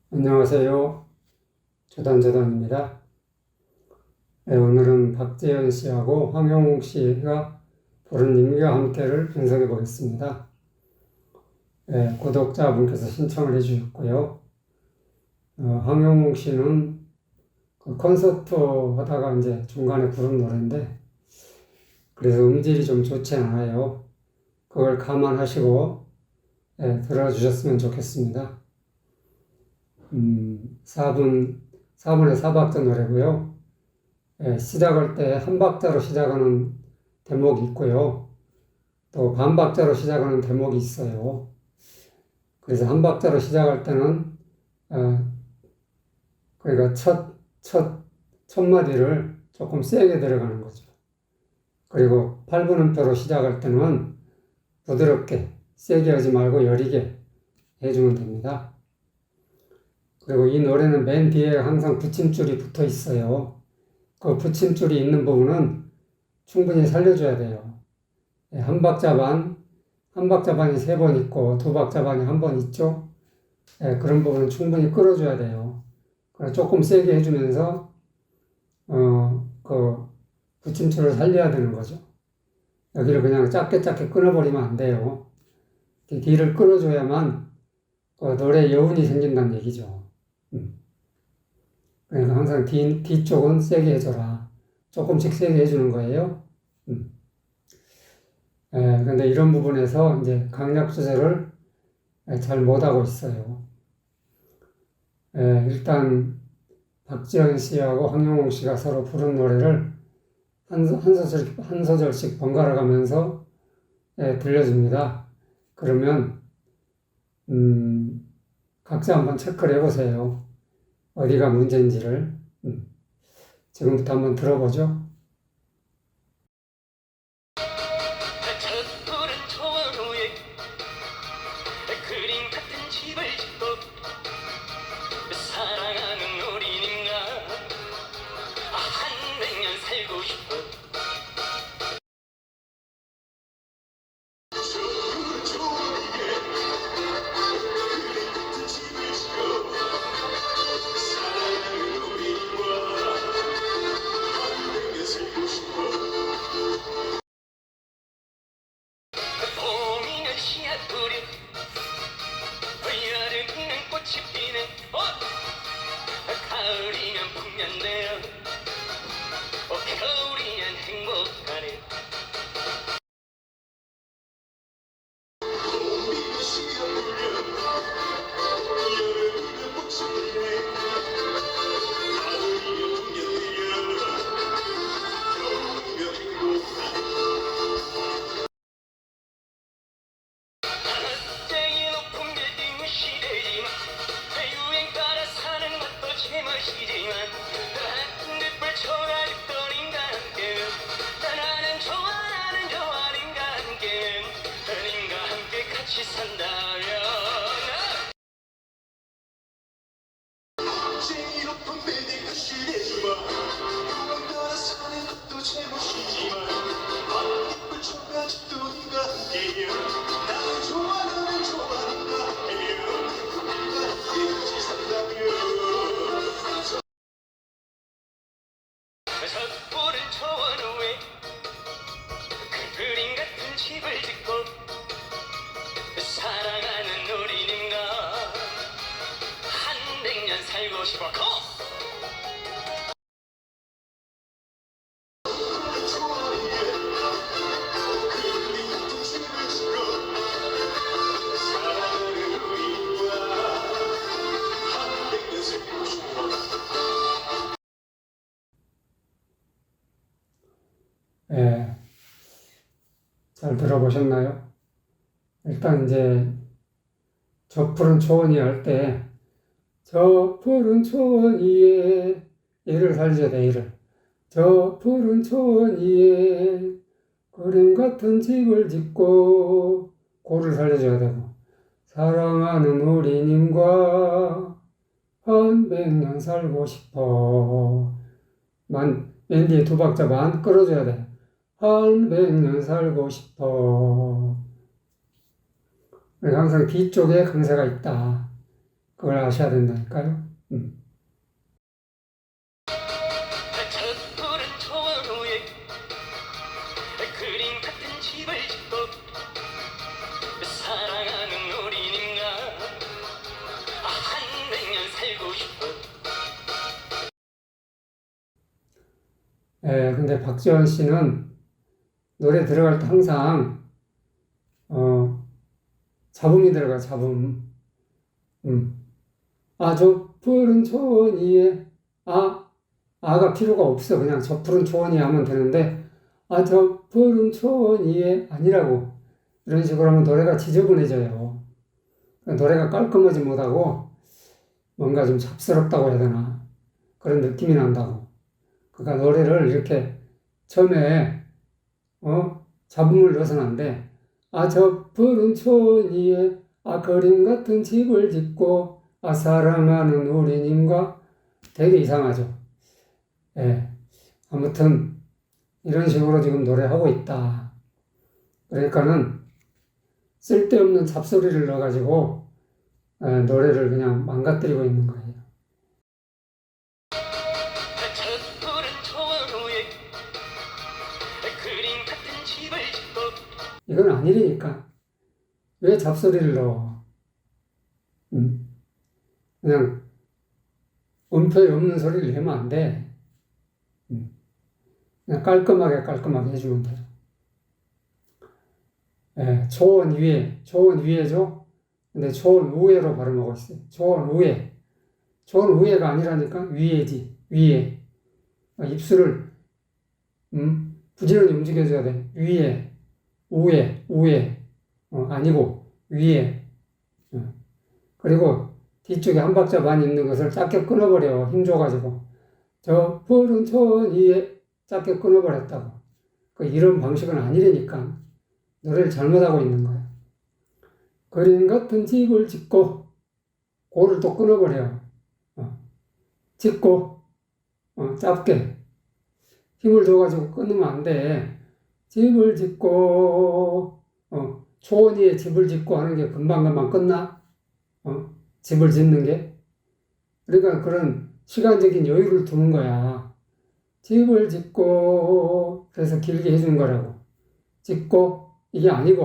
안녕하세요. 조단조단입니다. 네, 오늘은 박재현 씨하고 황영욱 씨가 부른 님과 함께를 분석해 보겠습니다. 네, 구독자분께서 신청을 해주셨고요. 황영욱 씨는 그 콘서트 하다가 이제 중간에 부른 노래인데, 그래서 음질이 좀 좋지 않아요. 그걸 감안하시고 들어주셨으면 좋겠습니다. 4분의 4박자 노래고요. 시작할 때 한 박자로 시작하는 대목이 있고요. 또 반박자로 시작하는 대목이 있어요. 그래서 한 박자로 시작할 때는, 그러니까 첫 마디를 조금 세게 들어가는 거죠. 그리고 8분음표로 시작할 때는 부드럽게, 세게 하지 말고 여리게 해주면 됩니다. 그리고 이 노래는 맨 뒤에 항상 붙임줄이 붙어 있어요. 그 붙임줄이 있는 부분은 충분히 살려줘야 돼요. 한 박자 반이 3번 있고, 두 박자 반이 한 번 있죠? 그런 부분은 충분히 끌어줘야 돼요. 그래서 조금 세게 해주면서, 그 붙임줄을 살려야 되는 거죠. 여기를 그냥 짧게 끊어버리면 안 돼요. 뒤를 끌어줘야만 그 노래에 여운이 생긴다는 얘기죠. 그러니까 항상 뒤쪽은 세게 해줘라. 조금씩 세게 해주는 거예요. 근데 이런 부분에서 이제 강약 조절을 잘 못하고 있어요. 일단 박지현 씨하고 황영웅 씨가 서로 부른 노래를 한 소절씩 번갈아 가면서 들려줍니다. 그러면 각자 한번 체크를 해보세요. 어디가 문제인지를. 지금부터 한번 들어보죠. 그림 같은 집을 짓고 사랑하는 우리님과 한 100년 살고 싶어. 봄이면 씨앗뿌리, 여름이면 꽃이 피는 가을이면 풍년되어 겨울이면 행복하네. 학생이 높은 빌딩 시대지만 유행 따라 사는 것도 제멋이지만 한빛불 초가집거림과 함께 나는 좋아 님과 함께 님과 함께 같이 산다면 학생이 높은 빌딩 시대지만 유행 따라 사는 것도 제멋이지만 한빛불 초가집거림과 함께 나는 좋아 님과 함께 같이 산다면 섣부른 초원 후에 그 그림 같은 집을 짓고 사랑하는 우리님과 한 100년 살고 싶어. 잘 들어보셨나요? 일단 이제 저 푸른 초원 위에 할 때, 저 푸른 초원 위에 얘를 살려야 돼, 얘를. 저 푸른 초원 위에 그림 같은 집을 짓고 고를 살려줘야 되고, 사랑하는 우리님과 한 100년 살고 싶어. 맨 뒤에 두 박자 반 끌어줘야 돼. 한 100년 살고 싶어. 항상 뒤쪽에 강세가 있다. 그걸 아셔야 된다니까요. 저 푸른 초원 위에 그림 같은 집을 짓고 사랑하는 우리님과 한 100년 살고 싶어. 근데 박지원 씨는 노래 들어갈 때 항상 잡음이 들어가, 잡음. 저 푸른 초원 위에 아가 필요가 없어. 그냥 저 푸른 초원 위에 하면 되는데 저 푸른 초원 위에 아니라고. 이런 식으로 하면 노래가 지저분해져요. 노래가 깔끔하지 못하고 뭔가 좀 잡스럽다고 해야 되나. 그런 느낌이 난다고. 그러니까 노래를 이렇게 처음에 잡음을 넣어서는 안 돼. 저 푸른 초원 위에 그림 같은 집을 짓고 사랑하는 우리님과 되게 이상하죠. 아무튼 이런 식으로 지금 노래하고 있다. 그러니까는 쓸데없는 잡소리를 넣어가지고 노래를 그냥 망가뜨리고 있는 거예요. 저 푸른 초원 위에 그림 같은 집을 짓고 이건 아니니까 왜 잡소리를 넣어? 그냥 음표에 없는 소리를 내면 안 돼. 그냥 깔끔하게 해주면 돼요. 초원 위에죠? 근데 초원 우에로 발음하고 있어요. 초원 우에가 아니라니까 위에지, 위에. 입술을 부지런히 움직여줘야 돼. 위에, 우에, 아니고 위에. 그리고 뒤쪽에 한 박자 반 있는 것을 짧게 끊어버려. 힘줘가지고. 저 푸른 초원 위에 짧게 끊어버렸다고. 이런 방식은 아니라니까. 노래를 잘못하고 있는 거야. 그림 같은 집을 짓고, 고를 또 끊어버려. 짓고, 짧게. 힘을 줘가지고 끊으면 안 돼. 집을 짓고, 초원 위에 집을 짓고 하는 게 금방금방 끝나? 집을 짓는 게? 그러니까 그런 시간적인 여유를 두는 거야. 집을 짓고, 그래서 길게 해준 거라고. 짓고, 이게 아니고.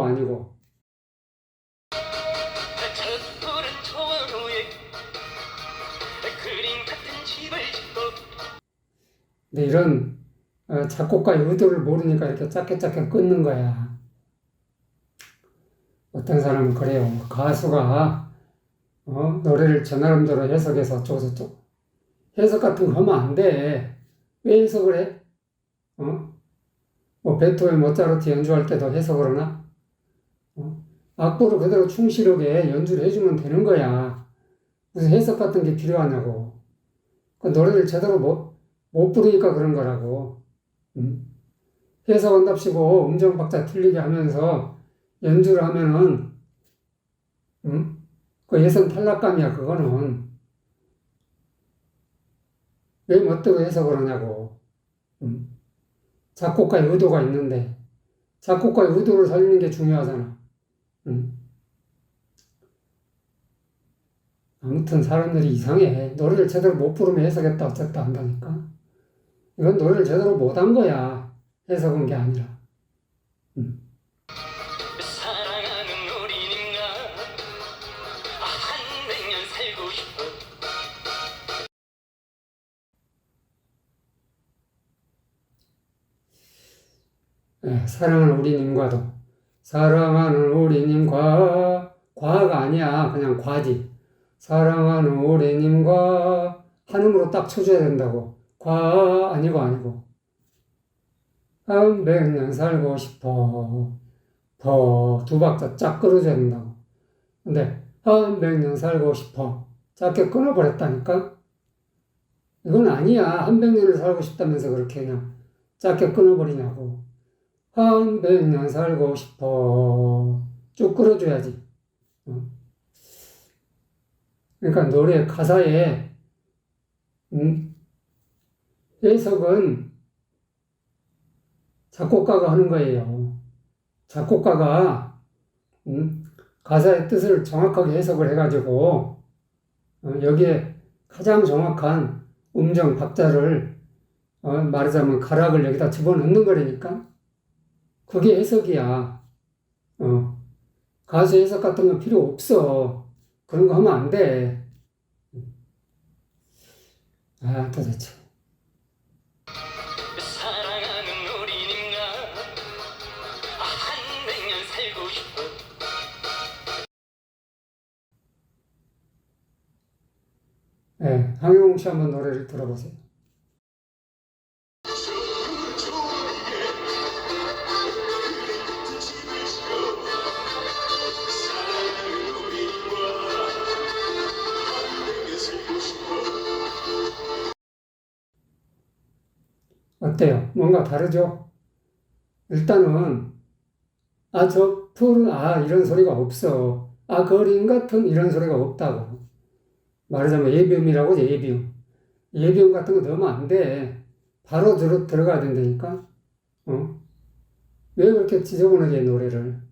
저 푸른 초원 위에 그림 같은 집을 짓고 근데 이런 작곡가의 의도를 모르니까 이렇게 짧게 끊는 거야. 어떤 사람은 그래요. 가수가 노래를 저 나름대로 해석해서 어쩌고저쩌고. 해석 같은 거 하면 안 돼. 왜 해석을 해? 뭐 베토벤, 모차르트 연주할 때도 해석을 하나? 악보를 그대로 충실하게 연주를 해주면 되는 거야. 무슨 해석 같은 게 필요하냐고. 그 노래를 제대로 못 부르니까 그런 거라고. 해석한답시고 음정 박자 틀리게 하면서 연주를 하면은 그 예선 탈락감이야. 그거는 왜 멋대로 해석을 하냐고. 작곡가의 의도가 있는데 작곡가의 의도를 살리는 게 중요하잖아. 아무튼 사람들이 이상해. 노래를 제대로 못 부르면 해석했다 어쨌다 한다니까. 이건 노래를 제대로 못한 거야. 해석한 게 아니라. 사랑하는 우리님과 한 100년 살고 싶어. 사랑하는 우리님과 과가 아니야. 그냥 과지. 사랑하는 우리님과 한음으로 딱 쳐줘야 된다고. 과 아니고. 한 100년 살고 싶어. 더 두 박자 쫙 끌어줘야 된다고. 근데 한 100년 살고 싶어. 짧게 끊어버렸다니까? 이건 아니야. 한 100년을 살고 싶다면서 그렇게 그냥 짧게 끊어버리냐고. 한 100년 살고 싶어. 쭉 끌어줘야지. 그러니까 노래 가사에 해석은 작곡가가 하는 거예요. 작곡가가 가사의 뜻을 정확하게 해석을 해가지고 여기에 가장 정확한 음정 박자를 말하자면 가락을 여기다 집어넣는 거라니까. 그게 해석이야. 가수 해석 같은 건 필요 없어. 그런 거 하면 안 돼. 도대체. 사랑하는 우리님과 100년 살고 싶어. 황영웅 씨 한번 노래를 들어보세요. 어때요? 뭔가 다르죠? 일단은 이런 소리가 없어. 거린 같은 이런 소리가 없다고. 말하자면 예비음이라고 하죠, 예비음. 예비음 같은 거 넣으면 안 돼. 바로 들어가야 된다니까? 왜 그렇게 지저분하게 해, 노래를?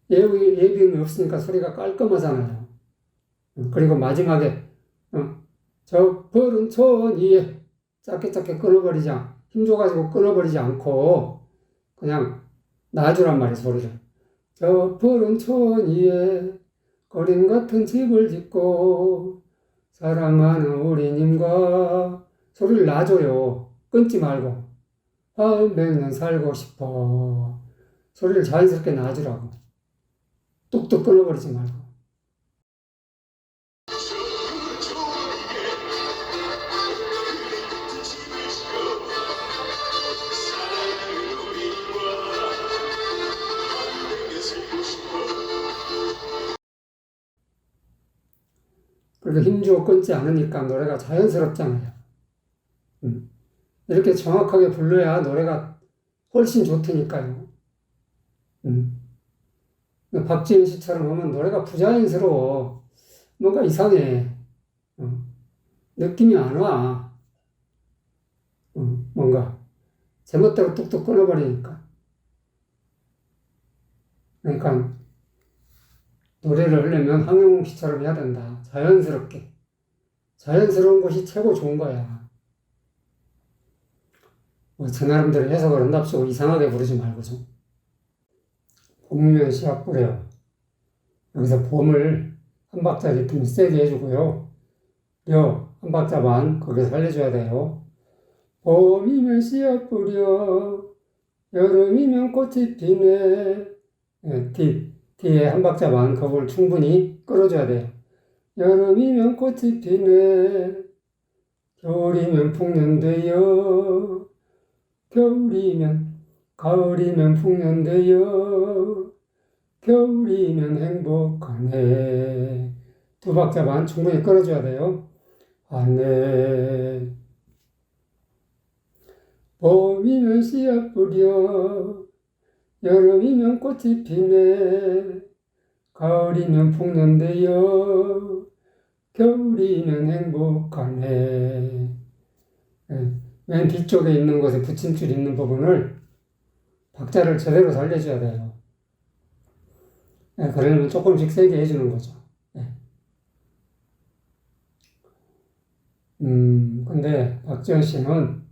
예비음이 없으니까 소리가 깔끔하잖아요. 그리고 마지막에, 저 푸른 초원 위에 짧게 힘줘가지고 끊어버리지 않고, 그냥 놔주란 말이에요, 소리를. 저 푸른 초원 위에 거린 같은 집을 짓고, 사랑하는 우리님과 소리를 놔줘요. 끊지 말고. 100년 살고 싶어. 소리를 자연스럽게 놔주라고. 뚝뚝 끊어버리지 말고. 그리고 힘주어 끊지 않으니까 노래가 자연스럽잖아요. 이렇게 정확하게 불러야 노래가 훨씬 좋다니까요. 박지현 씨처럼 하면 노래가 부자연스러워. 뭔가 이상해. 느낌이 안 와. 뭔가 제멋대로 뚝뚝 끊어버리니까. 그러니까 노래를 하려면 황영웅 씨처럼 해야 된다. 자연스럽게. 자연스러운 것이 최고 좋은 거야. 제 나름대로 해석을 한답시고 이상하게 부르지 말고 좀. 봄이면 씨앗 뿌려. 여기서 봄을 한 박자 리듬 세게 해주고요. 한 박자 반 거기서 살려줘야 돼요. 봄이면 씨앗 뿌려, 여름이면 꽃이 피네. 뒤에 한 박자 반 그걸 충분히 끌어줘야 돼요. 여름이면 꽃이 피네, 겨울이면 풍년되어, 가을이면 풍년되어, 겨울이면 행복하네. 두 박자 반 충분히 끌어줘야 돼요. 하네. 봄이면 씨앗 뿌려, 여름이면 꽃이 피네, 가을이면 풍년되어, 겨울이면 행복하네. 맨 뒤쪽에 있는 것에 붙임줄 있는 부분을 박자를 제대로 살려줘야 돼요. 그러려면 조금씩 세게 해주는 거죠. 근데 박지현 씨는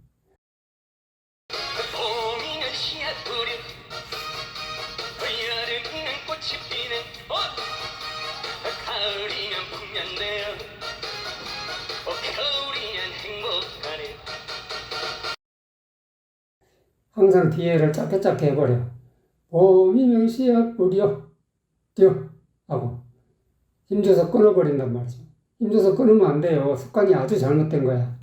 봄이면 씨앗 뿌려, 여름이면 꽃이 피네, 가을이면 풍년되어, 겨울이면 행복하네. 항상 뒤에를 짧게 해버려. 봄이면 씨앗 뿌려, 하고 힘줘서 끊어버린단 말이죠. 힘줘서 끊으면 안 돼요. 습관이 아주 잘못된 거야.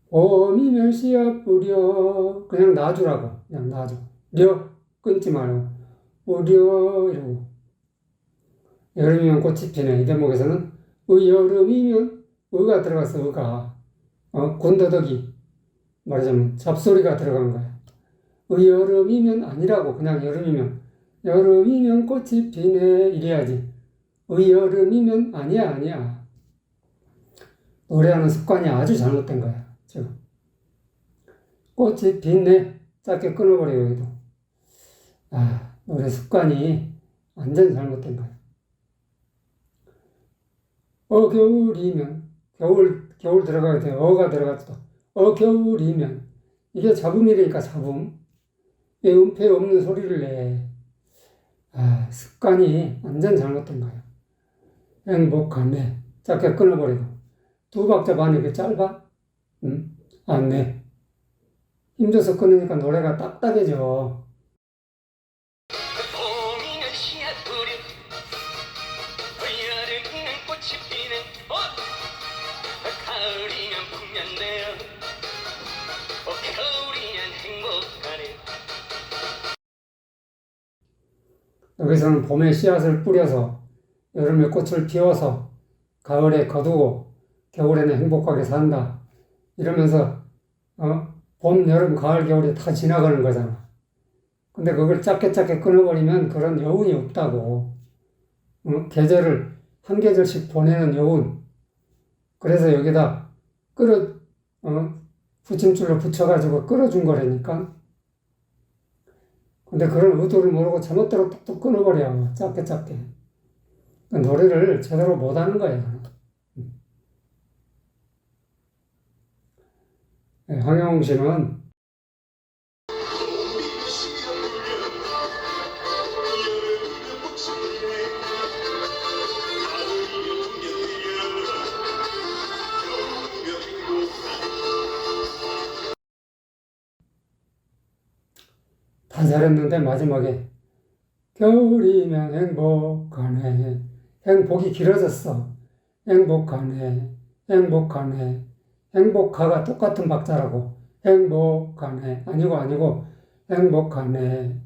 봄이면 씨앗 뿌려, 그냥 놔주라고. 그냥 놔줘. 끊지 말고. 뿌려, 이러고. 여름이면 꽃이 피네. 이 대목에서는 여름이면 의가 들어갔어. 의가. 군더더기. 말하자면 잡소리가 들어간 거야. 여름이면 아니라고. 그냥 여름이면 꽃이 피네. 이래야지. 여름이면 아니야. 노래하는 습관이 아주 잘못된 거야. 지금. 꽃이 피네. 짧게 끊어버려, 여기도. 노래 습관이 완전 잘못된 거야. 겨울이면 겨울 들어가야 돼. 어가 들어갔어. 겨울이면 이게 잡음이니까 잡음. 이 음폐 없는 소리를 내. 습관이 완전 잘못된 거야. 행복하네. 짧게 끊어버리고. 두 박자 반이 그 짧아? 안 내. 힘줘서 끊으니까 노래가 딱딱해져. 봄이면 씨앗뿌려 여름이면 꽃이 피는 가을이면 풍년되어 겨울이면 행복하네. 여기서는 봄에 씨앗을 뿌려서 여름에 꽃을 피워서 가을에 거두고 겨울에는 행복하게 산다. 이러면서 봄, 여름, 가을, 겨울이 다 지나가는 거잖아. 근데 그걸 짧게 끊어버리면 그런 여운이 없다고. 계절을 한 계절씩 보내는 여운. 그래서 여기다 붙임줄로 붙여가지고 끌어준 거라니까. 근데 그런 의도를 모르고 제멋대로 뚝뚝 끊어버려. 짧게. 노래를 제대로 못하는 거예요. 네, 황영웅 씨는 다 잘했는데 마지막에 겨울이면 행복하네. 행복이 길어졌어. 행복하네. 행복하가 똑같은 박자라고. 행복하네. 아니고 행복하네.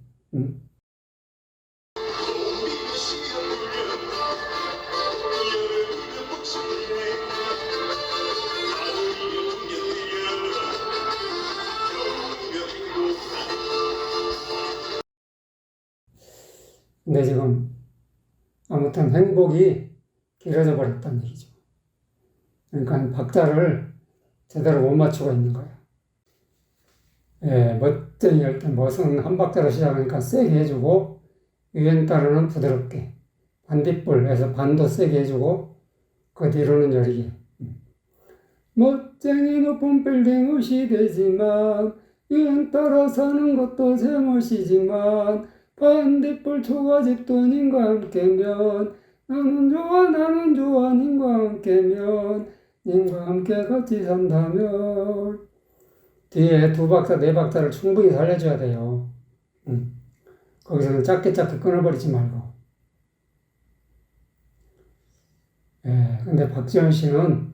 근데 지금 아무튼 행복이 길어져 버렸다는 얘기죠. 그러니까 박자를 제대로 못 맞추고 있는 거예요. 멋쟁이 할 때 멋은 한 박자로 시작하니까 세게 해주고 유행 따르는 부드럽게 반딧불에서 반도 세게 해주고 그 뒤로는 여리게. 멋쟁이 높은 빌딩 의시되지만 유행 따라 사는 것도 제멋이지만 반딧불 초가집도 님과 함께면 나는 좋아 님과 함께면 님과 함께 같이 산다면. 뒤에 두 박자 네 박자를 충분히 살려줘야 돼요. 거기서는 짧게 끊어버리지 말고. 근데 박지원 씨는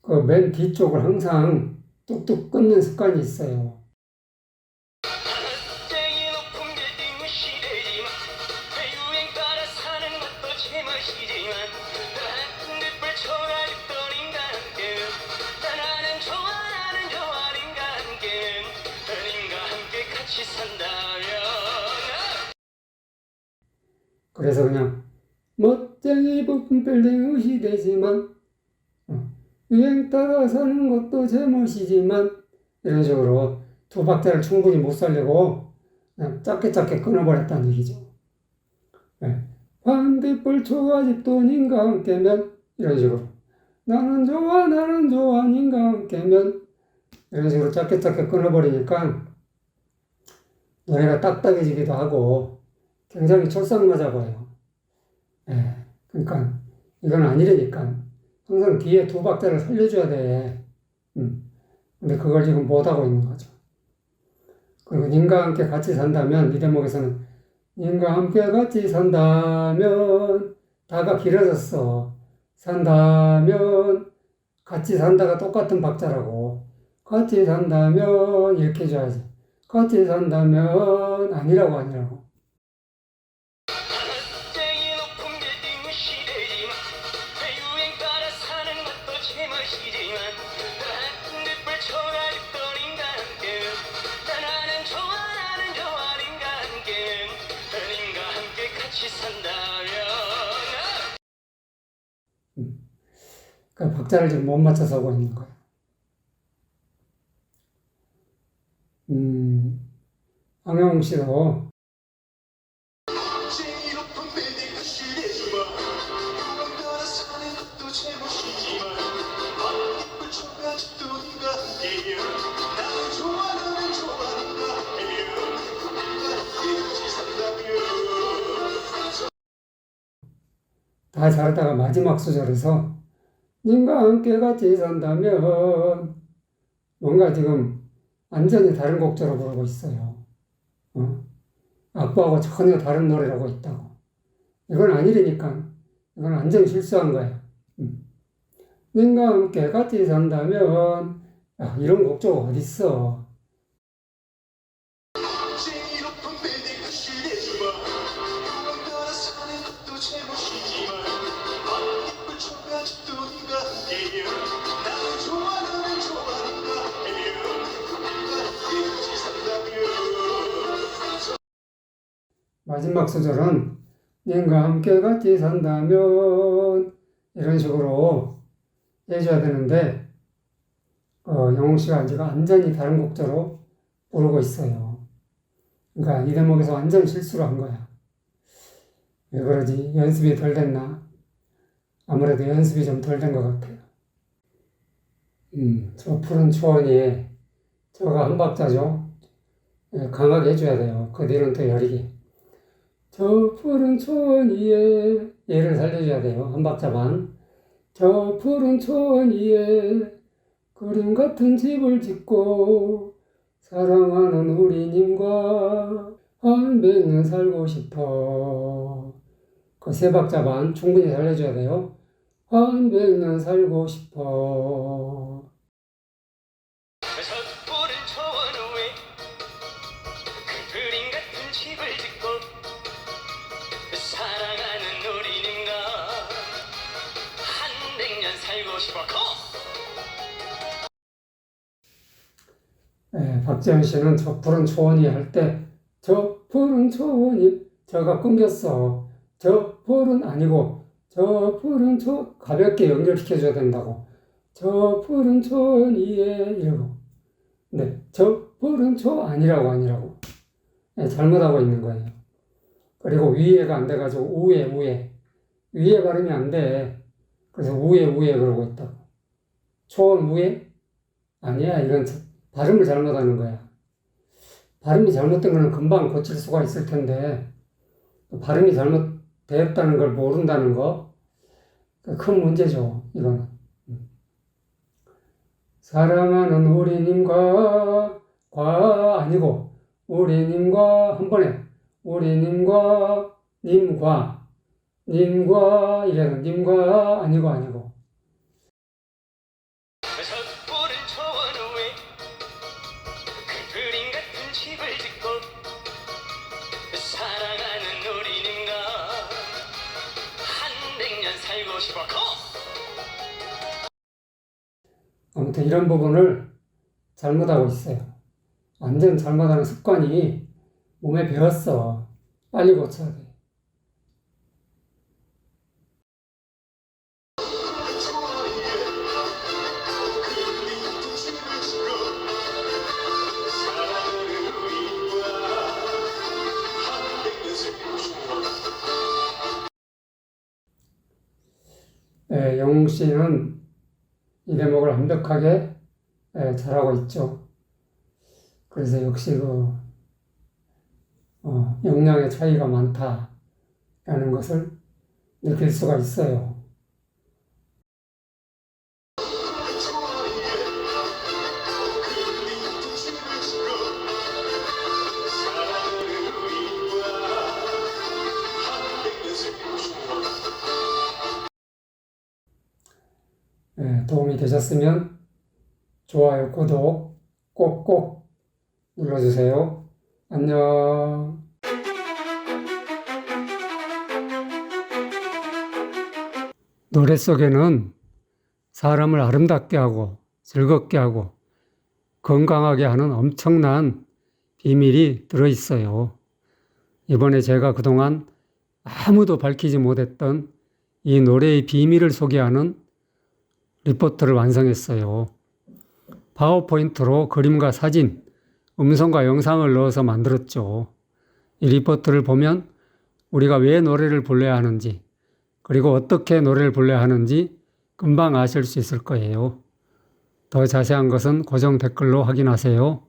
그 맨 뒤쪽을 항상 뚝뚝 끊는 습관이 있어요. 멋쟁이 높은 빌딩 시대지만 유행 따라 사는 것도 제멋이지만 반딧불 초가집도 님과 함께 나는 좋아 님과 함께 같이 산다면. 그래서 그냥 멋쟁이 높은 빌딩 의시되지만 유행 따라 사는 것도 제멋이지만 이런 식으로 두 박자를 충분히 못 살리고 그냥 짧게 끊어버렸다는 얘기죠. 반딧불 초가집도 님과 함께면 이런 식으로 나는 좋아 님과 함께면 이런 식으로 짧게 끊어버리니까 노래가 딱딱해지기도 하고 굉장히 촐싹맞아 보여요. 그러니까 이건 아니라니까 항상 뒤에 두 박자를 살려줘야 돼. 근데 그걸 지금 못하고 있는 거죠. 그리고 님과 함께 같이 산다면 이 대목에서는 님과 함께 같이 산다면 다가 길어졌어. 산다면 같이 산다가 똑같은 박자라고. 같이 산다면 이렇게 해줘야지. 같이 산다면 아니라고. 멋쟁이 높은 빌딩 시대지만 유행 따라 사는 것도 제멋이지만 반딧불 초가집도 님과 함께 나는 좋아 님과 함께 같이 산다면. 그 박자를 지금 못 맞춰서 하고 있는 거야. 황영웅 씨도 제일 높은 빌딩 시대지만 유행 따라 사는 것도 다 잘하다가 마지막 수절에서 님과 함께 같이 산다면 뭔가 지금 완전히 다른 곡조로 부르고 있어요. 악보하고 전혀 다른 노래를 하고 있다고. 이건 아니라니까. 이건 완전히 실수한 거야. 님과 함께 같이 산다면 이런 곡조가 어딨어. 제일 높은 빌딩 그 시대지만 유행 따라 사는 것도 제멋이지만 반딧불 쳐가 집도 네가 함께여 나는 좋아 너는 좋아 네가 함께여 누군가 함께 같이 산다면 마지막 수절은 님과 함께 같이 산다면 이런 식으로 해줘야 되는데 영웅 씨가 이제 완전히 다른 곡조로 부르고 있어요. 그러니까 이 대목에서 완전 실수를 한 거야. 왜 그러지? 연습이 덜 됐나? 아무래도 연습이 좀 덜 된 것 같아요. 저 푸른 초원위에 저가 한 박자죠. 강하게 해줘야 돼요. 그 뒤는 또 여리게. 저 푸른 초원 위에 얘를 살려줘야 돼요. 한 박자 반. 저 푸른 초원 위에 그림 같은 집을 짓고 사랑하는 우리님과 한 100년 살고 싶어. 그 세 박자 반 충분히 살려줘야 돼요. 한 100년 살고 싶어. 섣부른 초원 위에 그 그림 같은 집을 짓고 사랑하는 우리님과 한 100년 살고 싶어 박재현 씨는 저 푸른 초원이 할 때 저 푸른 초원이 저가 끊겼어. 저 푸른 아니고 저 푸른 가볍게 연결시켜줘야 된다고. 저 푸른 초원 위에 이러고. 네, 저 푸른 아니라고. 잘못하고 있는 거예요. 그리고 위에가 안 돼가지고 우에. 위에 발음이 안 돼. 그래서 우에 그러고 있다고. 초원 우에? 아니야, 이건 발음을 잘못하는 거야. 발음이 잘못된 거는 금방 고칠 수가 있을 텐데 발음이 잘못되었다는 걸 모른다는 거 큰 문제죠. 이거는. 사랑하는 우리님과 아니고 우리님과 한 번에 우리님과 님과 이래서 님과 아니고 섣부른 초원 위에 그 그림 같은 집을 짓고 사랑하는 우리님과 한 100년 살고 싶어 아무튼 이런 부분을 잘못하고 있어요. 완전 잘못하는 습관이 몸에 배었어. 빨리 고쳐야 돼. 영웅 씨는 이 대목을 완벽하게 잘하고 있죠. 그래서 역시 역량의 차이가 많다라는 것을 느낄 수가 있어요. 도움이 되셨으면 좋아요, 구독 꼭꼭 눌러주세요. 안녕. 노래 속에는 사람을 아름답게 하고 즐겁게 하고 건강하게 하는 엄청난 비밀이 들어있어요. 이번에 제가 그동안 아무도 밝히지 못했던 이 노래의 비밀을 소개하는 리포트를 완성했어요. 파워포인트로 그림과 사진, 음성과 영상을 넣어서 만들었죠. 이 리포트를 보면 우리가 왜 노래를 불러야 하는지, 그리고 어떻게 노래를 불러야 하는지 금방 아실 수 있을 거예요. 더 자세한 것은 고정 댓글로 확인하세요.